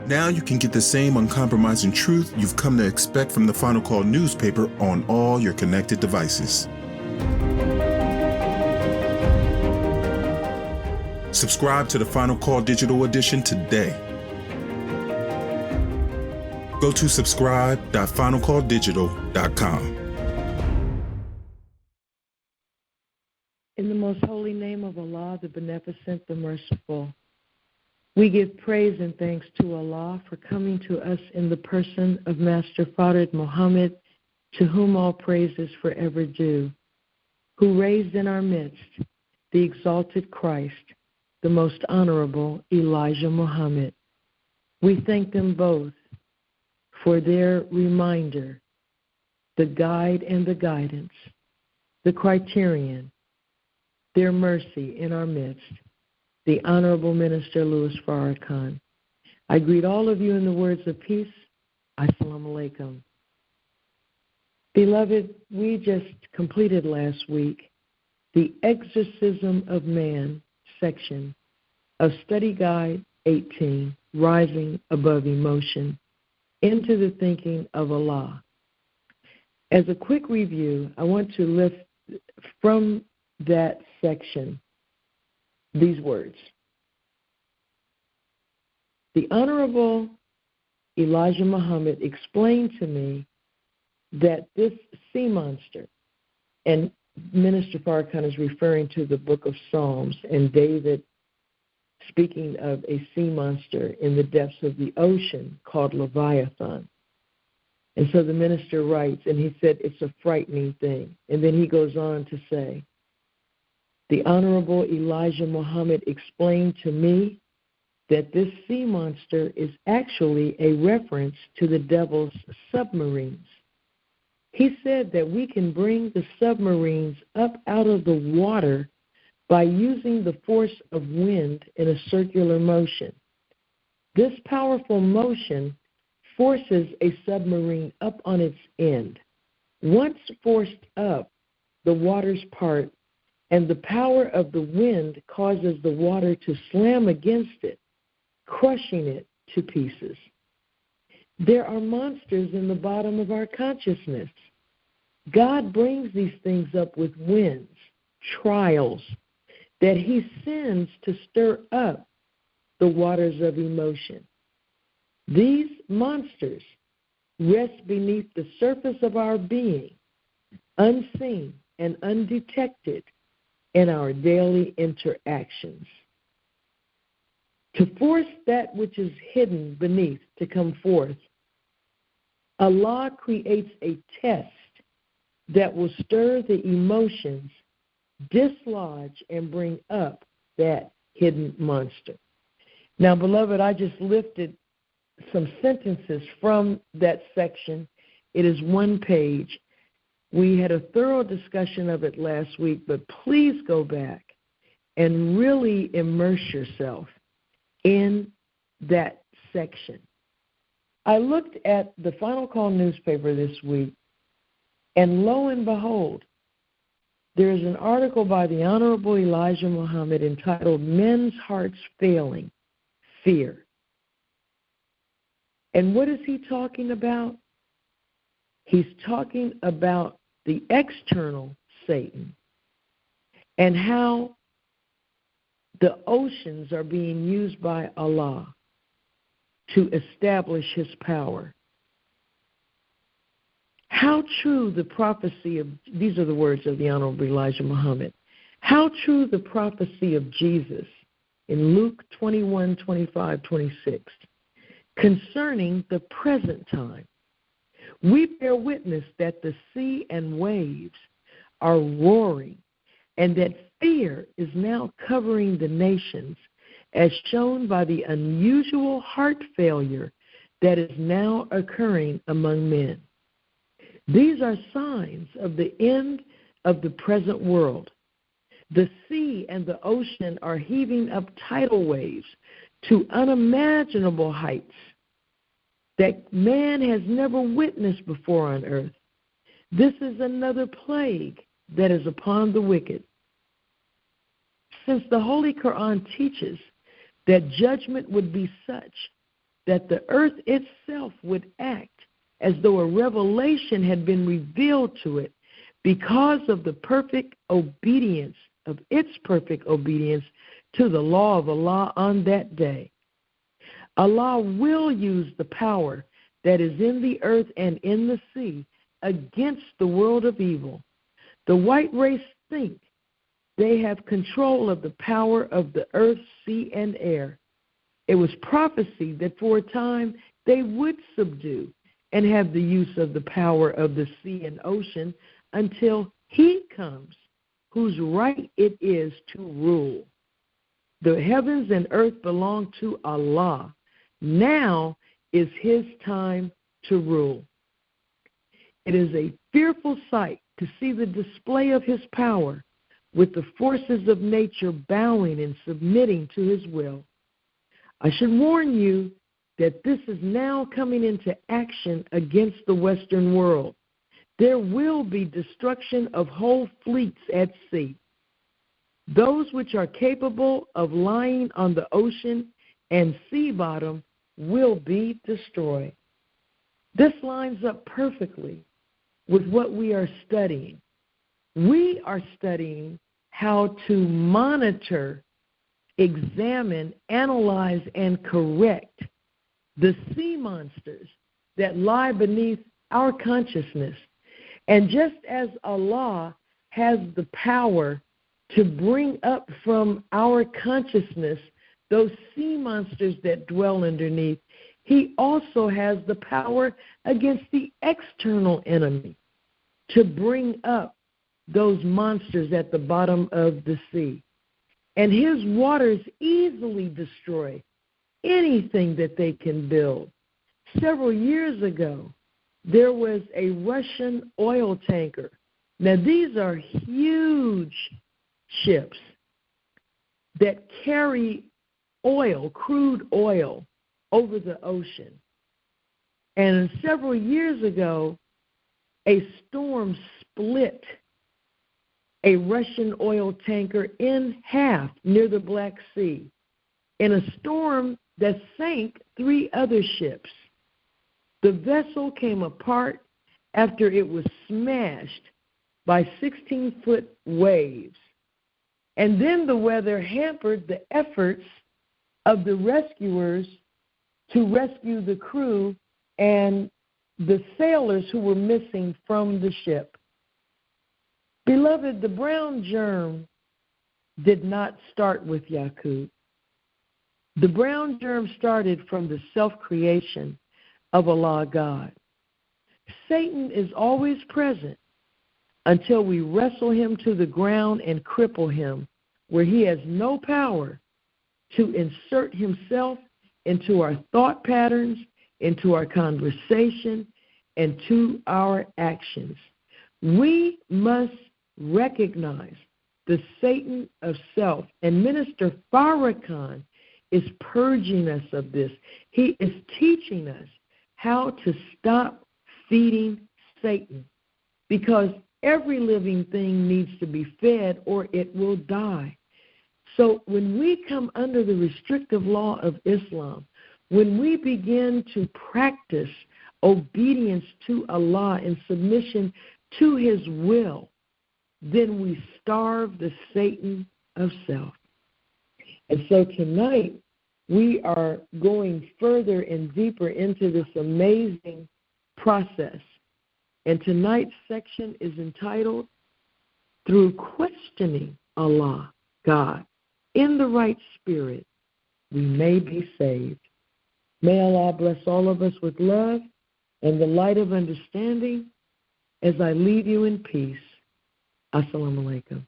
Now you can get the same uncompromising truth you've come to expect from the Final Call newspaper on all your connected devices. Subscribe to the Final Call Digital Edition today. Go to subscribe.finalcalldigital.com. In the most holy name of Allah, the Beneficent, the Merciful, we give praise and thanks to Allah for coming to us in the person of Master Fard Muhammad, to whom all praise is forever due, who raised in our midst the exalted Christ, the most honorable Elijah Muhammad. We thank them both for their reminder, the guide and the guidance, the criterion, their mercy in our midst, the Honorable Minister Louis Farrakhan. I greet all of you in the words of peace. Assalamu alaikum. Beloved, we just completed last week the Exorcism of Man section of Study Guide 18, Rising Above Emotion, into the Thinking of Allah. As a quick review, I want to lift from that section these words. The Honorable Elijah Muhammad explained to me that this sea monster, and Minister Farrakhan is referring to the book of Psalms and David speaking of a sea monster in the depths of the ocean called Leviathan. And so the minister writes, and he said it's a frightening thing. And then he goes on to say, the Honorable Elijah Muhammad explained to me that this sea monster is actually a reference to the devil's submarines. He said that we can bring the submarines up out of the water by using the force of wind in a circular motion. This powerful motion forces a submarine up on its end. Once forced up, the waters part, and the power of the wind causes the water to slam against it, crushing it to pieces. There are monsters in the bottom of our consciousness. God brings these things up with winds, trials, that he sends to stir up the waters of emotion. These monsters rest beneath the surface of our being, unseen and undetected in our daily interactions. To force that which is hidden beneath to come forth, Allah creates a test that will stir the emotions, dislodge, and bring up that hidden monster. Now, beloved, I just lifted some sentences from that section. It is one page. We had a thorough discussion of it last week, but please go back and really immerse yourself in that section. I looked at the Final Call newspaper this week, and lo and behold, there is an article by the Honorable Elijah Muhammad entitled Men's Hearts Failing, Fear. And what is he talking about? He's talking about the external Satan and how the oceans are being used by Allah to establish his power. How true the prophecy of, these are the words of the Honorable Elijah Muhammad, how true the prophecy of Jesus in Luke 21, 25, 26, concerning the present time. We bear witness that the sea and waves are roaring and that fear is now covering the nations, as shown by the unusual heart failure that is now occurring among men. These are signs of the end of the present world. The sea and the ocean are heaving up tidal waves to unimaginable heights that man has never witnessed before on earth. This is another plague that is upon the wicked. Since the Holy Quran teaches that judgment would be such that the earth itself would act as though a revelation had been revealed to it because of the perfect obedience, of its perfect obedience to the law of Allah on that day. Allah will use the power that is in the earth and in the sea against the world of evil. The white race think they have control of the power of the earth, sea, and air. It was prophesied that for a time they would subdue and have the use of the power of the sea and ocean until He comes, whose right it is to rule. The heavens and earth belong to Allah. Now is His time to rule. It is a fearful sight to see the display of His power, with the forces of nature bowing and submitting to His will. I should warn you that this is now coming into action against the Western world. There will be destruction of whole fleets at sea. Those which are capable of lying on the ocean and sea bottom will be destroyed. This lines up perfectly with what we are studying. We are studying how to monitor, examine, analyze, and correct the sea monsters that lie beneath our consciousness. And just as Allah has the power to bring up from our consciousness those sea monsters that dwell underneath, He also has the power against the external enemy to bring up those monsters at the bottom of the sea. And His waters easily destroy anything that they can build. Several years ago, there was a Russian oil tanker. Now, these are huge ships that carry oil, crude oil, over the ocean. And several years ago, a storm split a Russian oil tanker in half near the Black Sea, in a storm that sank 3 other ships. The vessel came apart after it was smashed by 16-foot waves. And then the weather hampered the efforts of the rescuers to rescue the crew and the sailors who were missing from the ship. Beloved, the brown germ did not start with Yaqub. The brown germ started from the self-creation of Allah God. Satan is always present until we wrestle him to the ground and cripple him, where he has no power to insert himself into our thought patterns, into our conversation, and to our actions. We must recognize the Satan of self, and Minister Farrakhan is purging us of this. He is teaching us how to stop feeding Satan, because every living thing needs to be fed or it will die. So when we come under the restrictive law of Islam, when we begin to practice obedience to Allah and submission to His will, then we starve the Satan of self. And so tonight, we are going further and deeper into this amazing process. And tonight's section is entitled, Through Questioning Allah, God, in the Right Spirit, We May Be Saved. May Allah bless all of us with love and the light of understanding as I leave you in peace. Assalamu alaikum.